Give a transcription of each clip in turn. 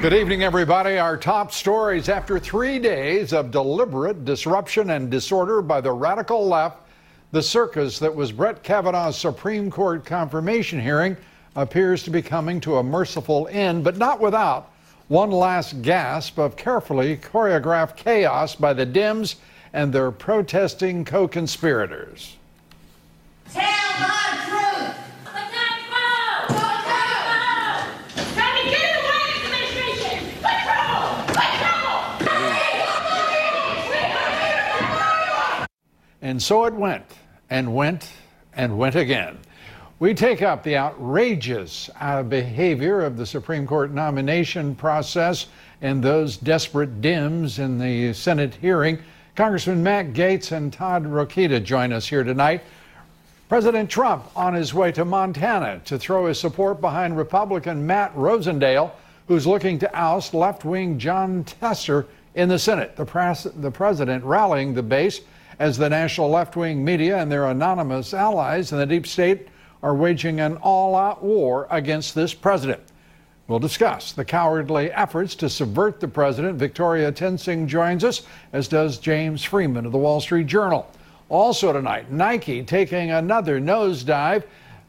Good evening, everybody. Our top stories after 3 days of deliberate disruption and disorder by the radical left. The circus that was Brett Kavanaugh's Supreme Court confirmation hearing appears to be coming to a merciful end, but not without one last gasp of carefully choreographed chaos by the Dems and their protesting co-conspirators. Tell the truth! And so it went, and went, and went again. We take up the outrageous behavior of the Supreme Court nomination process and those desperate Dems in the Senate hearing. Congressman Matt Gaetz and Todd Rokita join us here tonight. President Trump on his way to Montana to throw his support behind Republican Matt Rosendale, who's looking to oust left-wing John Tester in the Senate. The president rallying the base as the national left-wing media and their anonymous allies in the deep state are waging an all-out war against this president. We'll discuss the cowardly efforts to subvert the president. Victoria Tensing joins us, as does James Freeman of the Wall Street Journal. Also tonight, Nike taking another nosedive,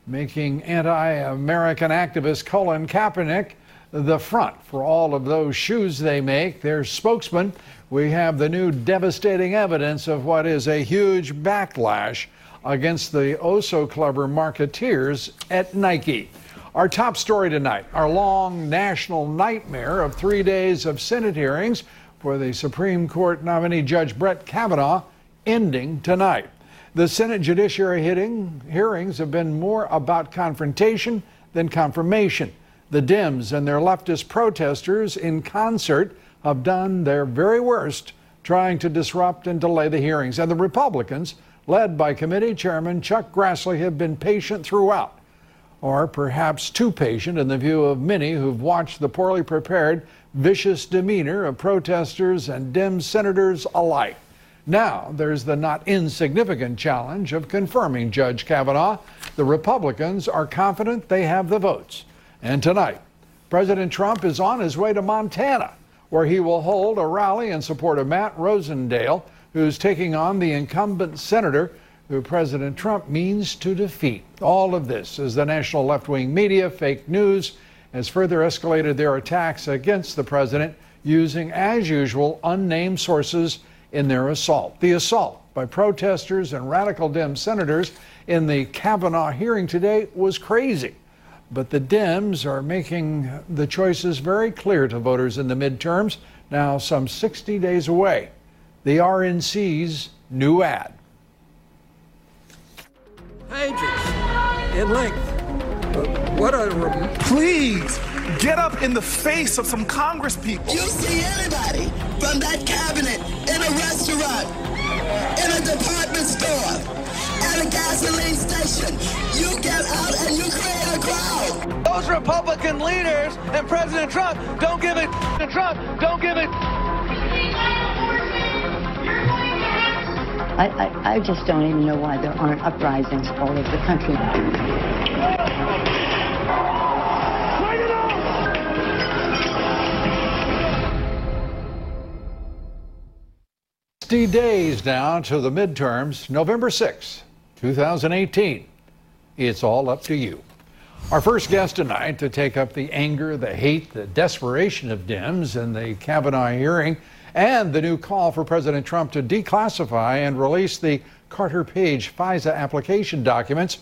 making anti-American activist Colin Kaepernick the front for all of those shoes they make. Their spokesman. We have the new devastating evidence of what is a huge backlash against the oh-so-clever marketeers at Nike. Our top story tonight, our long national nightmare of 3 days of Senate hearings for the Supreme Court nominee Judge Brett Kavanaugh ending tonight. The Senate Judiciary hearings have been more about confrontation than confirmation. The Dems and their leftist protesters in concert have done their very worst trying to disrupt and delay the hearings. And the Republicans, led by Committee Chairman Chuck Grassley, have been patient throughout, or perhaps too patient in the view of many who've watched the poorly prepared, vicious demeanor of protesters and Dem senators alike. Now there's the not insignificant challenge of confirming Judge Kavanaugh. The Republicans are confident they have the votes. And tonight, President Trump is on his way to Montana, where he will hold a rally in support of Matt Rosendale, who's taking on the incumbent senator who President Trump means to defeat. All of this as the national left-wing media, fake news, has further escalated their attacks against the president using, as usual, unnamed sources in their assault. The assault by protesters and radical Dem senators in the Kavanaugh hearing today was crazy. But the Dems are making the choices very clear to voters in the midterms, now some 60 days away. The RNC's new ad. Pages in length. What a... Please, get up in the face of some Congress people. You see anybody from that cabinet in a restaurant, in a department store, at a gasoline station, you get out and you create a crowd. Those Republican leaders and President Trump don't give it. I just don't even know why there aren't uprisings all over the country. 60 days now to the midterms, November 6, 2018. It's all up to you. Our first guest tonight to take up the anger, the hate, the desperation of Dems in the Kavanaugh hearing and the new call for President Trump to declassify and release the Carter Page FISA application documents.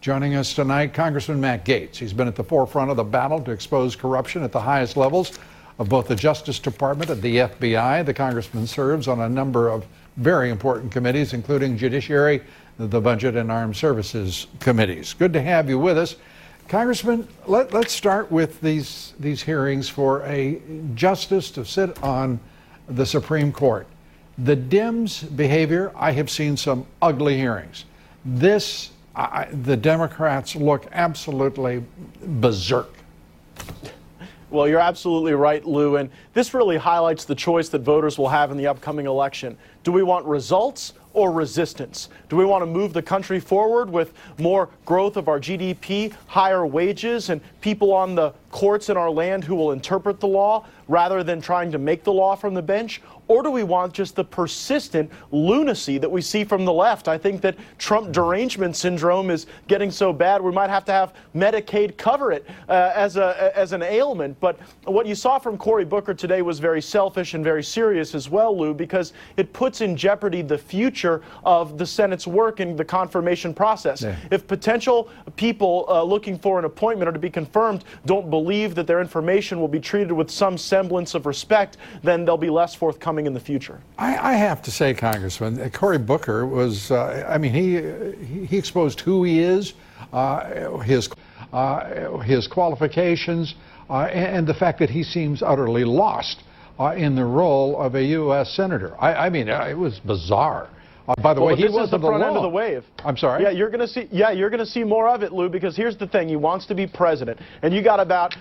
Joining us tonight, Congressman Matt Gaetz. He's been at the forefront of the battle to expose corruption at the highest levels of both the Justice Department and the FBI. The congressman serves on a number of very important committees, including Judiciary, the Budget, and Armed Services committees. Good to have you with us. Congressman, let's start with these hearings for a justice to sit on the Supreme Court. The Dems' behavior, I have seen some ugly hearings. The Democrats look absolutely berserk. Well, you're absolutely right, Lou, and this really highlights the choice that voters will have in the upcoming election. Do we want results or resistance? Do we want to move the country forward with more growth of our GDP, higher wages, and people on the courts in our land who will interpret the law rather than trying to make the law from the bench? Or do we want just the persistent lunacy that we see from the left? I think that Trump derangement syndrome is getting so bad we might have to have Medicaid cover it as an ailment. But what you saw from Cory Booker today was very selfish and very serious as well, Lou, because it puts in jeopardy the future of the Senate's work in the confirmation process. Yeah. If potential people looking for an appointment or to be confirmed don't believe that their information will be treated with some semblance of respect, then they'll be less forthcoming in the future. I have to say, Congressman, Cory Booker was, I mean, he exposed who he is, his qualifications, and the fact that he seems utterly lost in the role of a U.S. Senator. I mean, it was bizarre. By the way, he wasn't the front end of the wave. I'm sorry? Yeah, you're going to see more of it, Lou, because here's the thing. He wants to be president. And you got about,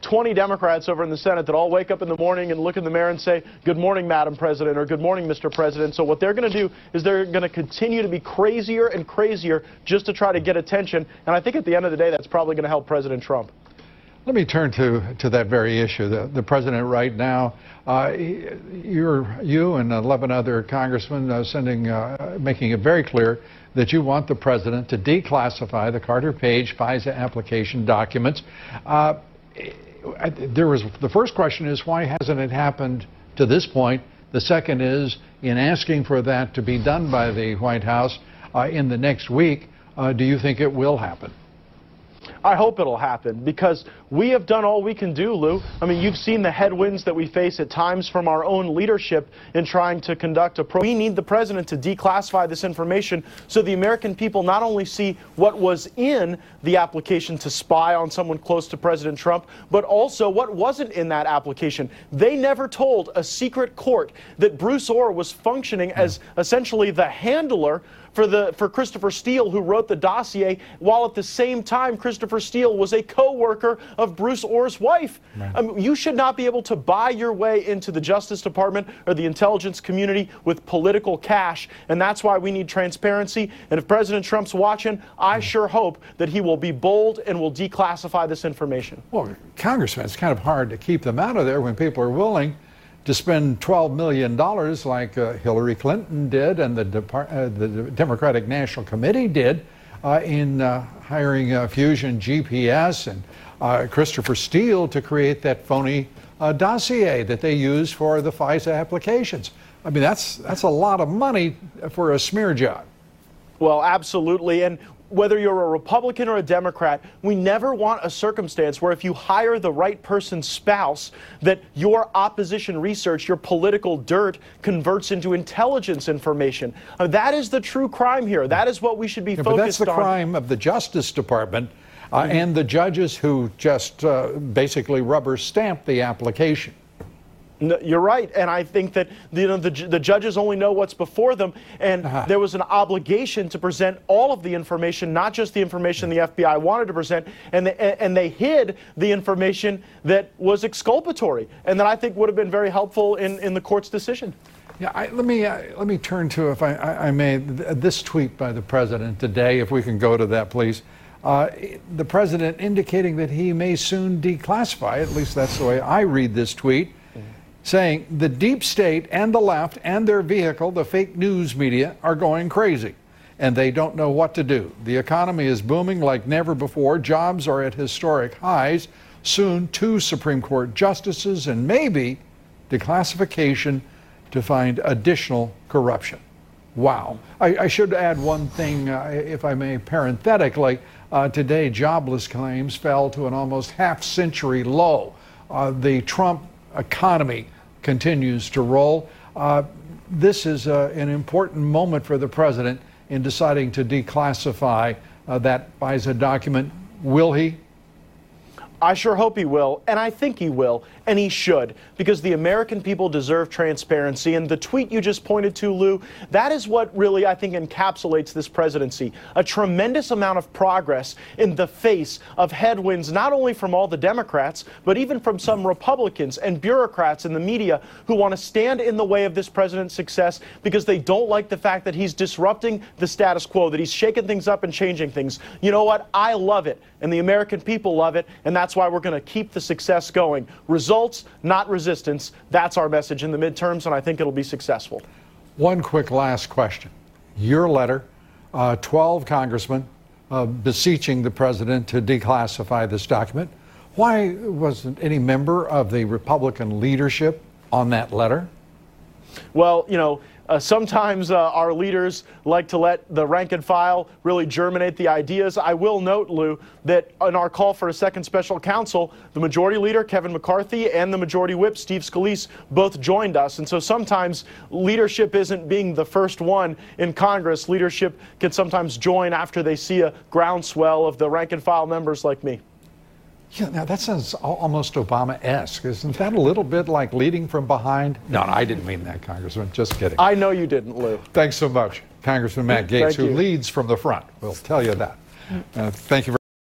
20 Democrats over in the Senate that all wake up in the morning and look in the mirror and say, "Good morning, Madam President," or "Good morning, Mr. President." So what they're going to do is they're going to continue to be crazier and crazier just to try to get attention. And I think at the end of the day, that's probably going to help President Trump. Let me turn to that very issue. The president right now, you and 11 other congressmen making it very clear that you want the president to declassify the Carter Page FISA application documents. The first question is, why hasn't it happened to this point? The second is, in asking for that to be done by the White House in the next week, do you think it will happen? I hope it'll happen, because we have done all we can do, Lou. I mean, you've seen the headwinds that we face at times from our own leadership in trying to conduct we need the president to declassify this information so the American people not only see what was in the application to spy on someone close to President Trump, but also what wasn't in that application. They never told a secret court that Bruce Orr was functioning as essentially the handler for Christopher Steele, who wrote the dossier, while at the same time Christopher Steele was a co-worker of Bruce Orr's wife. Right. You should not be able to buy your way into the Justice Department or the intelligence community with political cash, and that's why we need transparency. And if President Trump's watching, I sure hope that he will be bold and will declassify this information. Well, Congressman, it's kind of hard to keep them out of there when people are willing to spend $12 million like Hillary Clinton did and the Democratic National Committee did in hiring Fusion GPS and Christopher Steele to create that phony dossier that they use for the FISA applications. I mean, that's a lot of money for a smear job. Well, absolutely. And whether you're a Republican or a Democrat, we never want a circumstance where if you hire the right person's spouse, that your opposition research, your political dirt, converts into intelligence information. That is the true crime here. That is what we should be focused on. But that's the crime of the Justice Department and the judges who just basically rubber stamp the application. No, you're right, and I think that the judges only know what's before them, and there was an obligation to present all of the information, not just the information the FBI wanted to present, and they hid the information that was exculpatory, and that I think would have been very helpful in the court's decision. Yeah, let me turn to, if I may, this tweet by the president today, if we can go to that, please. The president indicating that he may soon declassify, at least that's the way I read this tweet, saying the deep state and the left and their vehicle, the fake news media, are going crazy and they don't know what to do. The economy is booming like never before. Jobs are at historic highs. Soon 2 Supreme Court justices and maybe declassification to find additional corruption. Wow. I should add one thing, if I may, parenthetically. Today, jobless claims fell to an almost half-century low. The Trump economy continues to roll. This is an important moment for the president in deciding to declassify that FISA document. Will he? I sure hope he will, and I think he will, and he should, because the American people deserve transparency. And the tweet you just pointed to, Lou, that is what really, I think, encapsulates this presidency. A tremendous amount of progress in the face of headwinds, not only from all the Democrats, but even from some Republicans and bureaucrats in the media who want to stand in the way of this president's success because they don't like the fact that he's disrupting the status quo, that he's shaking things up and changing things. You know what? I love it, and the American people love it, and that's why we're going to keep the success going. Results, not resistance. That's our message in the midterms, and I think it'll be successful. One quick last question. Your letter, 12 congressmen beseeching the president to declassify this document. Why wasn't any member of the Republican leadership on that letter? Well, you know, sometimes our leaders like to let the rank and file really germinate the ideas. I will note, Lou, that in our call for a second special counsel, the majority leader, Kevin McCarthy, and the majority whip, Steve Scalise, both joined us. And so sometimes leadership isn't being the first one in Congress. Leadership can sometimes join after they see a groundswell of the rank and file members like me. Yeah, now that sounds almost Obama-esque. Isn't that a little bit like leading from behind? No, I didn't mean that, Congressman. Just kidding. I know you didn't, Lou. Thanks so much, Congressman Matt Gaetz, who leads from the front. We'll tell you that. Thank you very much.